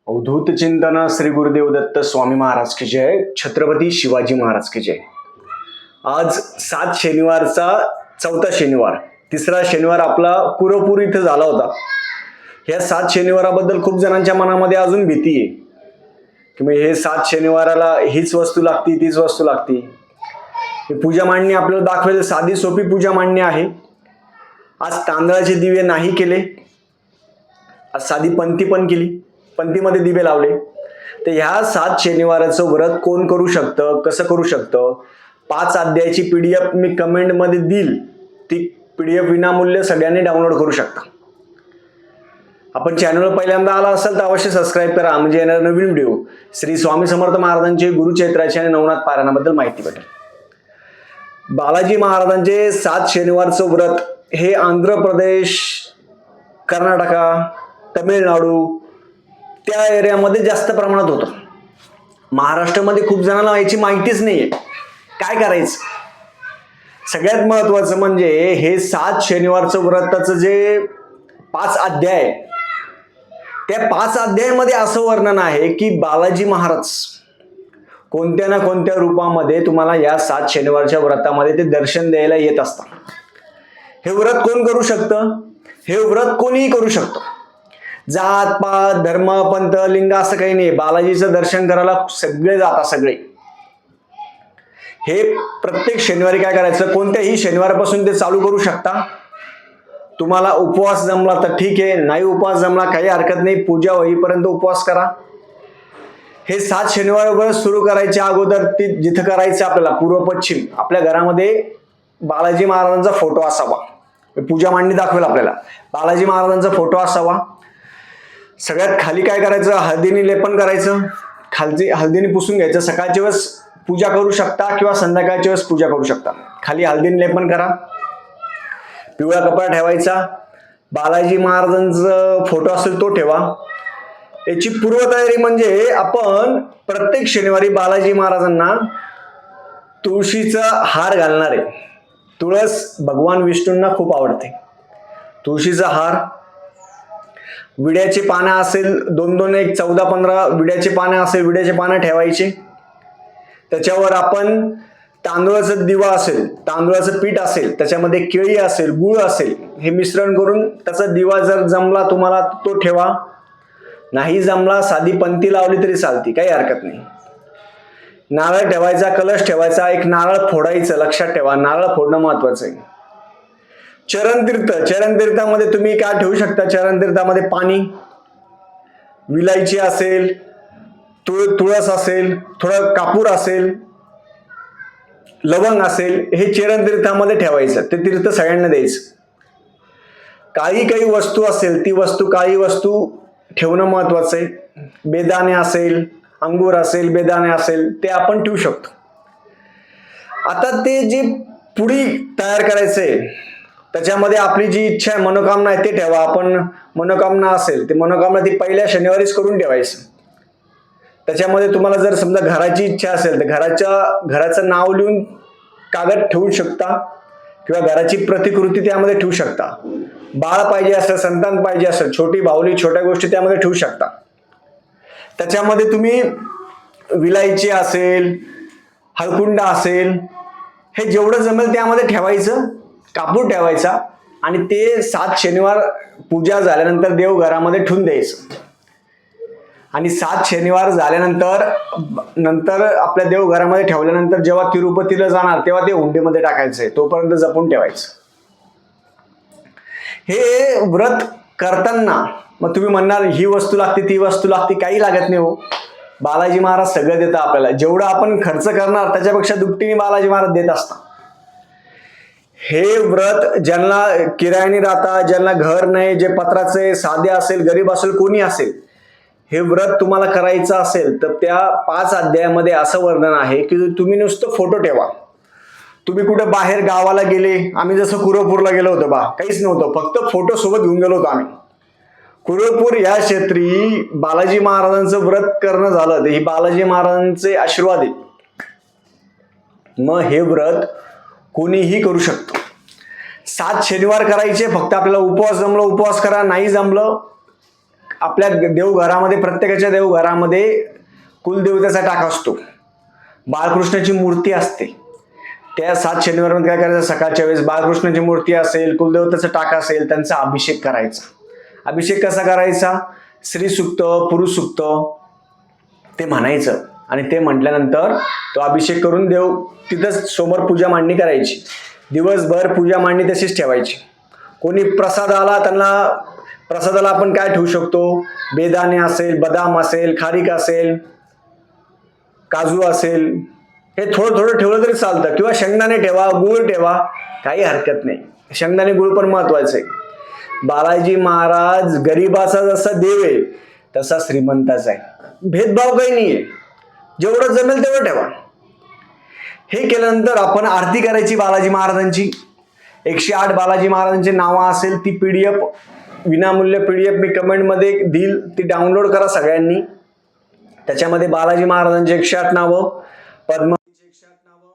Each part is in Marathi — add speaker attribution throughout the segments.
Speaker 1: अवधूत चिंतन श्री गुरुदेव दत्त स्वामी महाराज की जय, छत्रपती शिवाजी महाराज की जय। आज 7 शनिवारचा चौथा शनिवार, तिसरा शनिवार आपला कुरपूर इथे झाला होता। ह्या 7 शनिवाराबद्दल खूप जणांच्या मनामध्ये अजून भीती आहे की मग हे 7 शनिवाराला हीच वस्तू लागती तीच वस्तू लागती। पूजा मांडणी आपल्याला दाखवेल, साधी सोपी पूजा मांडणी आहे। आज तांदळाचे दिवे नाही केले, आज साधी पंथी पण केली, पंथीमध्ये दिवे लावले। तर ह्या 7 शनिवाराचं व्रत कोण करू शकतं, कसं करू शकतं, 5 अध्यायाची PDF मी कमेंट मध्ये देईल, ती PDF विनामूल्य सगळ्यांनी डाउनलोड करू शकता। आपण चॅनलवर पहिल्यांदा आला असाल तर अवश्य सबस्क्राईब करा, म्हणजे येणारे नवीन व्हिडिओ श्री स्वामी समर्थ महाराजांचे गुरुचैत्राचे आणि नवनाथ पारायणाबद्दल माहिती भेटेल। बालाजी महाराजांचे 7 शनिवारचं व्रत हे आंध्र प्रदेश, कर्नाटका, तमिळनाडू त्या एरियामध्ये जास्त प्रमाणात होतं। महाराष्ट्रामध्ये खूप जणांना याची माहितीच नाहीये काय करायचं। सगळ्यात महत्वाचं म्हणजे हे 7 शनिवारचं व्रताचं जे 5 अध्याय, त्या 5 अध्यायामध्ये असं वर्णन आहे की बालाजी महाराज कोणत्या ना कोणत्या रूपामध्ये तुम्हाला या 7 शनिवारच्या व्रतामध्ये ते दर्शन द्यायला येत असतात। हे व्रत कोण करू शकतं? हे व्रत कोणीही करू शकतो। जात पात धर्म पंथ लिंग असं काही नाही, बालाजीचं दर्शन करायला सगळे जातात सगळे। हे प्रत्येक शनिवारी काय करायचं, कोणत्याही शनिवारपासून ते चालू करू शकता। तुम्हाला उपवास जमला तर ठीक आहे, नाही उपवास जमला काही हरकत नाही, पूजा होईपर्यंत उपवास करा। हे 7 शनिवार व्रत सुरू करायच्या अगोदर ते जिथं करायचं आपल्याला पूर्व पश्चिम आपल्या घरामध्ये बालाजी महाराजांचा फोटो असावा। पूजा मांडणी दाखवेल आपल्याला, बालाजी महाराजांचा फोटो असावा। सगळ्यात खाली काय करायचं, हळदीने लेपन करायचं, खालची हळदीने पुसून घ्यायचं। सकाळच्या वेळेस पूजा करू शकता किंवा संध्याकाळच्या वेळेस पूजा करू शकता। खाली हळदीने लेपन करा, पिवळा कपडा ठेवायचा, बालाजी महाराजांचा फोटो असेल तो ठेवा। याची पूर्वतयारी म्हणजे आपण प्रत्येक शनिवारी बालाजी महाराजांना तुळशीचा हार घालणार आहे। तुळस भगवान विष्णूंना खूप आवडते। तुळशीचा हार, विड्याचे पानं असेल 2-2 1 14-15 विड्याचे पानं असेल, विड्याचे पानं ठेवायचे। त्याच्यावर आपण तांदूळाचा दिवा असेल, तांदूळाचं पीठ असेल, त्याच्यामध्ये केळी असेल, गूळ असेल, हे मिश्रण करून त्याचा दिवा जर जमला तुम्हाला तो ठेवा, नाही जमला साधी पंथी लावली तरी चालती, काही हरकत नाही। नारळ ठेवायचा, कलश ठेवायचा, एक नारळ फोडायचं, लक्षात ठेवा नारळ फोडणं महत्वाचं आहे। चरणतीर्थ, चरणतीर्थामध्ये तुम्ही काय ठेवू शकता, चरणतीर्थामध्ये पाणी, विलायची असेल, तुळस असेल, थोडं कापूर असेल, लवंग असेल, हे चरणतीर्थामध्ये ठेवायचं। ते तीर्थ सगळ्यांना द्यायचं। काही वस्तू असेल, ती वस्तू काळी वस्तू ठेवणं महत्वाचं आहे। बेदाणे असेल, अंगूर असेल, बेदाणे असेल, ते आपण ठेवू शकतो। आता ते जे पुडी तयार करायचंय त्याच्यामध्ये आपली जी इच्छा आहे, मनोकामना आहे ते ठेवा। आपण मनोकामना असेल ते मनोकामना ती पहिल्या शनिवारीच करून ठेवायचं। त्याच्यामध्ये तुम्हाला जर समजा घराची इच्छा असेल तर घराचं नाव लिहून कागद ठेवू शकता किंवा घराची प्रतिकृती त्यामध्ये ठेवू शकता। बाळ पाहिजे असेल, संतान पाहिजे असेल, छोटी बाहुली, छोट्या गोष्टी त्यामध्ये ठेवू शकता। त्याच्यामध्ये तुम्ही विलायची असेल, हळकुंड असेल, हे जेवढं जमेल त्यामध्ये ठेवायचं, कापूर ठेवायचा आणि ते 7 शनिवार पूजा झाल्यानंतर देवघरामध्ये ठेवून द्यायचं। आणि 7 शनिवार झाल्यानंतर आपल्या देवघरामध्ये ठेवल्यानंतर जेव्हा तिरुपतीला जाणार तेव्हा ते हुंडीमध्ये टाकायचंय, तोपर्यंत जपून ठेवायचं। हे व्रत करताना मग तुम्ही म्हणणार ही वस्तू लागते ती वस्तू लागते, काही लागत नाही हो। बालाजी महाराज सगळं देतात आपल्याला, जेवढं आपण खर्च करणार त्याच्यापेक्षा दुपटीने बालाजी महाराज देत असतात। हे व्रत ज्यांना किरायाने राहतात, ज्यांना घर नाही, जे पत्राचे साधे असेल, गरीब असेल, कोणी असेल, हे व्रत तुम्हाला करायचं असेल तर त्या 5 अध्यायामध्ये असं वर्णन आहे की तुम्ही नुसतं फोटो ठेवा। तुम्ही कुठे बाहेर गावाला गेले, आम्ही जसं कुरवपूरला गेलो होतो काहीच नव्हतं, फक्त फोटो सोबत घेऊन गेलो होतो आम्ही। कुरवपूर या क्षेत्री बालाजी महाराजांचं व्रत करणं झालं तर ही बालाजी महाराजांचे आशीर्वाद आहे। मग हे व्रत कोणीही करू शकतो। 7 शनिवार करायचे, फक्त आपल्याला उपवास जमलं उपवास करा, नाही जमलं आपल्या देवघरामध्ये, प्रत्येकाच्या देवघरामध्ये कुलदेवतेचा टाक असतो, बाळकृष्णाची मूर्ती असते. त्या 7 शनिवारमध्ये काय करायचं, सकाळच्या वेळेस बाळकृष्णाची मूर्ती असेल, कुलदेवतेचा टाक असेल, त्यांचा अभिषेक करायचा. अभिषेक कसा करायचा, श्री सुक्त, पुरुष सुक्त ते म्हणायचं आणि ते म्हटल्यानंतर तो अभिषेक करून देव तिथंच समोर पूजा मांडणी करायची. दिवसभर पूजा मांडणी तशीच ठेवायची. कोणी प्रसाद आला, त्यांना प्रसादाला आपण काय ठेवू शकतो, बेदाणे असेल, बदाम असेल, खारीक असेल, काजू असेल, हे थोडं थोडं ठेवलं तरी चालतं, किंवा शेंगदाणे ठेवा, गुळ ठेवा, काही हरकत नाही. शेंगदाणे गुळ पण महत्वाचं आहे. बालाजी महाराज गरीबाचा जसा देव आहे तसा श्रीमंताचा आहे. भेदभाव काही नाहीये, जेवढं जमेल तेवढं ठेवा. हे केल्यानंतर आपण आरती करायची बालाजी महाराजांची. 108 बालाजी महाराजांची नावं असेल, ती PDF, विनामूल्य PDF मी कमेंटमध्ये देईल, ती डाउनलोड करा सगळ्यांनी. त्याच्यामध्ये बालाजी महाराजांची 108 नावं, पद्मावतीची 108 नावं,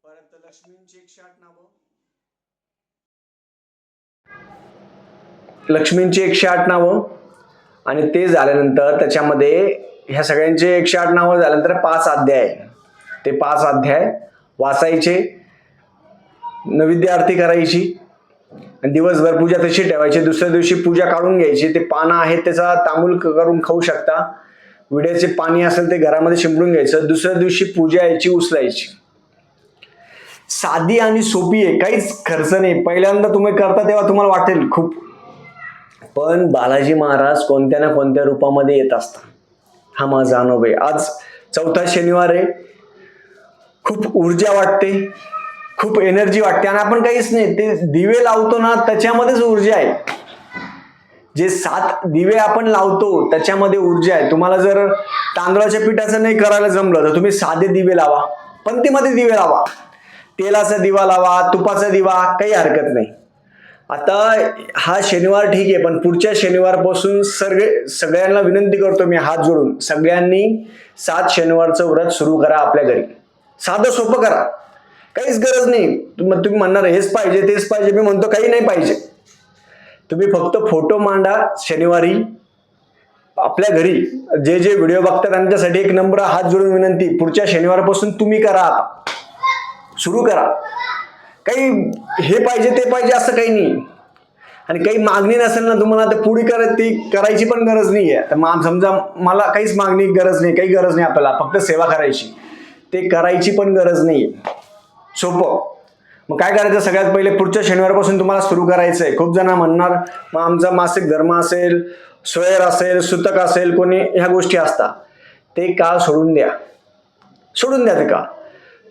Speaker 1: परत लक्ष्मींची 108 नावं, लक्ष्मींची 108 नावं, आणि ते झाल्यानंतर त्याच्यामध्ये ह्या सगळ्यांचे 108 नावं झाल्यानंतर 5 अध्याय, ते 5 अध्याय वाचायचे, नैवेद्य आरती करायची आणि दिवसभर पूजा तशी ठेवायची. दुसऱ्या दिवशी पूजा काढून घ्यायची. ते पानं आहेत त्याचा तांबूल करून खाऊ शकता. विड्याचे पाणी असेल ते घरामध्ये शिंपडून घ्यायचं. दुसऱ्या दिवशी पूजा यायची, उचलायची. साधी आणि सोपी आहे, काहीच खर्च नाही. पहिल्यांदा तुम्ही करता तेव्हा तुम्हाला वाटेल खूप, पण बालाजी महाराज कोणत्या ना कोणत्या रूपामध्ये येत असतात. हा माझा अनुभव आहे. आज 4था शनिवार आहे, खूप ऊर्जा वाटते, खूप एनर्जी वाटते, आणि आपण काहीच नाही, ते दिवे लावतो ना त्याच्यामध्येच ऊर्जा आहे. जे 7 दिवे आपण लावतो त्याच्यामध्ये ऊर्जा आहे. तुम्हाला जर तांदळाच्या पिठाचं नाही करायला जमलं तर तुम्ही साधे दिवे लावा, पंक्तीमध्ये दिवे लावा, तेलाचा दिवा लावा, तुपाचा दिवा, काही हरकत नाही. आता हा शनिवार ठीक आहे, पण पुढच्या शनिवारपासून सगळ्यांना विनंती करतो मी हात जोडून, सगळ्यांनी 7 शनिवारचं व्रत सुरू करा आपल्या घरी. साधं सोपं करा, काहीच गरज नाही. तुम्ही म्हणणार हेच पाहिजे तेच पाहिजे, मी म्हणतो काही नाही पाहिजे. तुम्ही फक्त फोटो मांडा शनिवारी आपल्या घरी. जे जे व्हिडिओ बघतात त्यांच्यासाठी एक नंबर हात जोडून विनंती, पुढच्या शनिवारपासून तुम्ही करा, सुरू करा. काही हे पाहिजे ते पाहिजे असं काही नाही, आणि काही मागणी नसेल ना तुम्हाला तर पुढे ती करायची पण गरज नाहीये. तर समजा मला काहीच मागणी गरज नाही, काही गरज नाही, आपल्याला फक्त सेवा करायची, ते करायची पण गरज नाही. सोपं. मग काय करायचं, सगळ्यात पहिले पुढच्या शनिवारपासून तुम्हाला सुरू करायचंय. खूप जण म्हणणार मग आमचा मासिक धर्म असेल, सोयर असेल, सुतक असेल, कोणी ह्या गोष्टी असतात, ते का सोडून द्या, सोडून द्या. ते का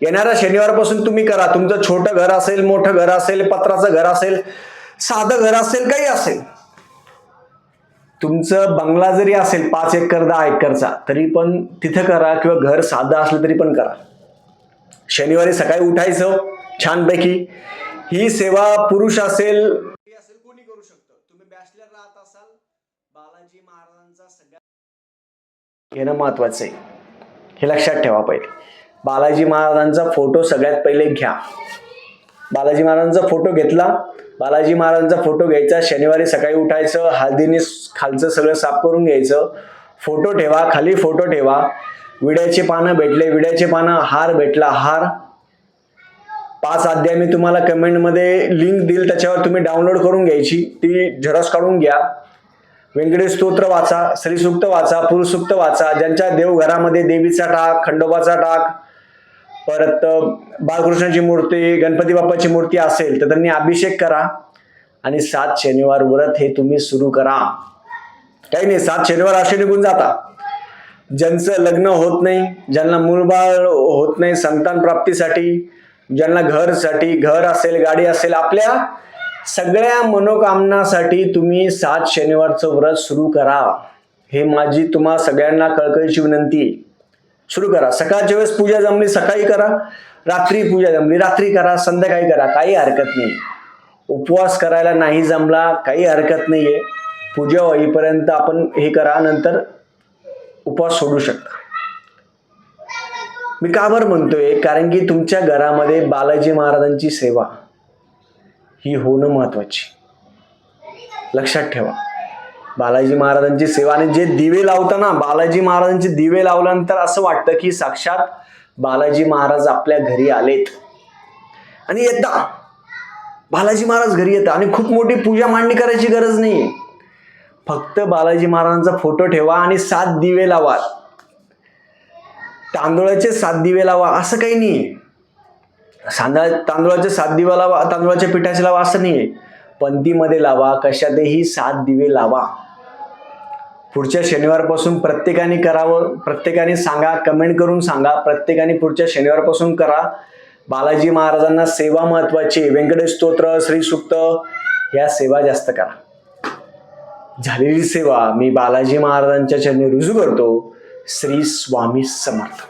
Speaker 1: येणाऱ्या शनिवारपासून तुम्ही करा. तुमचं छोटं घर असेल, मोठं घर असेल, पत्राचं घर असेल, साधं घर असेल, काही असेल, तुमचं बंगला जरी असेल 5 एकर 10 एकरचा तरी पण तिथं करा, किंवा घर साधं असलं तरी पण करा. शनिवारी सकाळी उठायचं छानपैकी. ही सेवा पुरुष असेल कोणी करू शकतो. तुम्ही बॅचलर राहत असाल, बालाजी महाराजांचा सगळ्यात घेणं महत्वाचं आहे, हे लक्षात ठेवा. पहिले बालाजी महाराजांचा फोटो सगळ्यात पहिले घ्या. बालाजी महाराजांचा फोटो घेतला, बालाजी महाराजांचा फोटो घ्यायचा, शनिवारी सकाळी उठायचं, हळदीने खालचं सगळं साफ करून घ्यायचं, फोटो ठेवा, खाली फोटो ठेवा. विड्याचे पानं भेटले, विड्याचे पानं, हार भेटला, हार. 5 अध्याय मी तुम्हाला कमेंटमध्ये लिंक देईल, त्याच्यावर तुम्ही डाउनलोड करून घ्यायची, ती झेरॉक्स काढून घ्या. व्यंकटेश स्तोत्र वाचा, श्रीसूक्त वाचा, पुरुषसूक्त वाचा. ज्यांच्या देवघरामध्ये देवीचा टाक, खंडोबाचा टाक, परत बाळकृष्णाची मूर्ती, गणपती बाप्पाची मूर्ती असेल तर त्यांनी अभिषेक करा, आणि 7 शनिवार व्रत हे तुम्ही सुरू करा. काही नाही, 7 शनिवार असे निघून जाता. ज्यांचं लग्न होत नाही, ज्यांना मूलबाळ होत नाही, संतान प्राप्तीसाठी, ज्यांना घर असेल, गाडी असेल, आपल्या सगळ्या मनोकामनासाठी तुम्ही 7 शनिवारचं व्रत सुरू करा. हे माझी तुम्हा सगळ्यांना कळकळीची विनंती आहे. सुरू करा. सकाळच्या वेळेस पूजा जमली सकाळी करा, रात्री पूजा जमली रात्री करा, संध्याकाळी करा, काही हरकत नाही. उपवास करायला नाही जमला काही हरकत नाहीये, पूजा होईपर्यंत आपण हे करा, नंतर उपवास सोडू शकता. मी का बरं म्हणतोय, कारण की तुमच्या घरामध्ये बालाजी महाराजांची सेवा ही होणं महत्वाची, लक्षात ठेवा. बालाजी महाराजांची सेवा आणि जे दिवे लावताना बालाजी महाराजांचे दिवे लावल्यानंतर असं वाटतं की साक्षात बालाजी महाराज आपल्या घरी आलेत. आणि येता बालाजी महाराज घरी येतात आणि खूप मोठी पूजा मांडणी करायची गरज नाही. फक्त बालाजी महाराजांचा फोटो ठेवा आणि 7 दिवे लावा. तांदूळाचे 7 दिवे लावा असं काही नाही. तांदूळाचे 7 दिवे लावा, तांदूळाच्या पिठाचे लावा असं नाही. पंथीमध्ये लावा, कशातही 7 दिवे लावा. पुढच्या शनिवारपासून प्रत्येकाने करावं. प्रत्येकाने सांगा, कमेंट करून सांगा. प्रत्येकाने पुढच्या शनिवारपासून करा. बालाजी महाराजांना सेवा महत्वाची. व्यंकटेश स्तोत्र, श्री सूक्त या सेवा जास्त करा. झालेली सेवा मी बालाजी महाराजांच्या चरणी रुजू करतो. श्री स्वामी समर्थ.